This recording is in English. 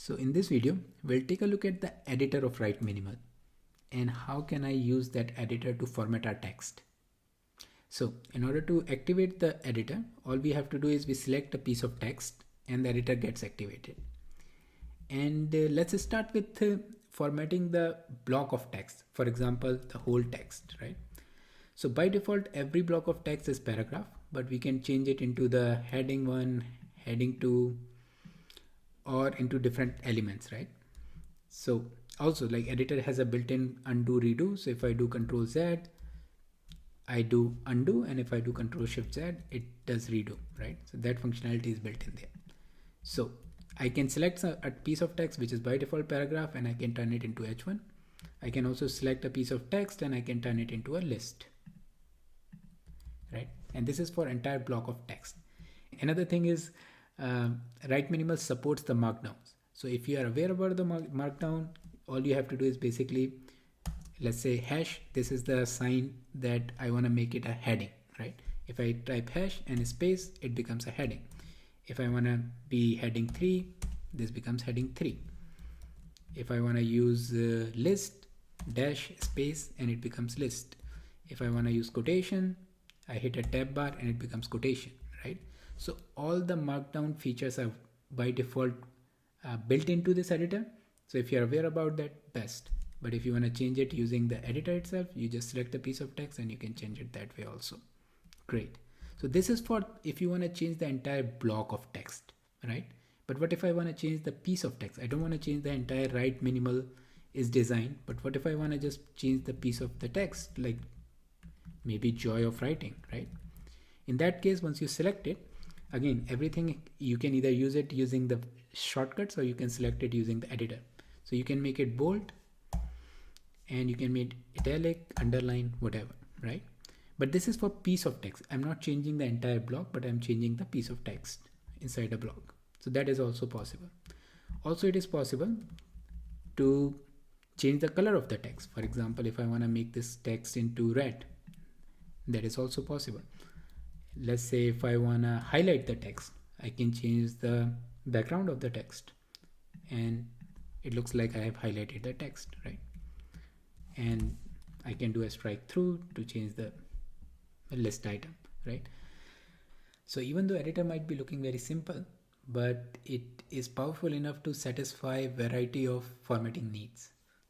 So in this video, we'll take a look at the editor of Write Minimal and how can I use that editor to format our text. So in order to activate the editor, all we have to do is we select a piece of text and the editor gets activated. And let's start with formatting the block of text. For example, the whole text, right? So by default, every block of text is paragraph, but we can change it into the heading 1, heading 2, or into different elements, right? So also, like, editor has a built-in undo redo. So if I do Control Z, I do undo, and if I do Control Shift Z, it does redo, right? So that functionality is built in there. So I can select a piece of text which is by default paragraph and I can turn it into H1. I can also select a piece of text and I can turn it into a list, right? And this is for entire block of text. Another thing is Write Minimal supports the markdowns. So if you are aware about the markdown, all you have to do is basically, let's say hash, this is the sign that I want to make it a heading, right? If I type hash and space, it becomes a heading. If I want to be heading 3, this becomes heading 3. If I want to use list dash space and it becomes list. If I want to use quotation, I hit a tab bar and it becomes quotation, right? So all the markdown features are by default built into this editor. So if you're aware about that, best. But if you want to change it using the editor itself, you just select a piece of text and you can change it that way also. Great. So this is for if you want to change the entire block of text, right? But what if I want to change the piece of text? I don't want to change the entire Write Minimal is design, but what if I want to just change the piece of the text, like maybe joy of writing, right? In that case, once you select it, again, everything you can either use it using the shortcuts or you can select it using the editor. So you can make it bold and you can make italic, underline, whatever, right? But this is for piece of text. I'm not changing the entire block, but I'm changing the piece of text inside a block. So that is also possible. Also, it is possible to change the color of the text. For example, if I want to make this text into red, that is also possible. Let's say if I want to highlight the text, I can change the background of the text and it looks like I have highlighted the text, right? And I can do a strike through to change the list item, right? So even though editor might be looking very simple, but it is powerful enough to satisfy variety of formatting needs.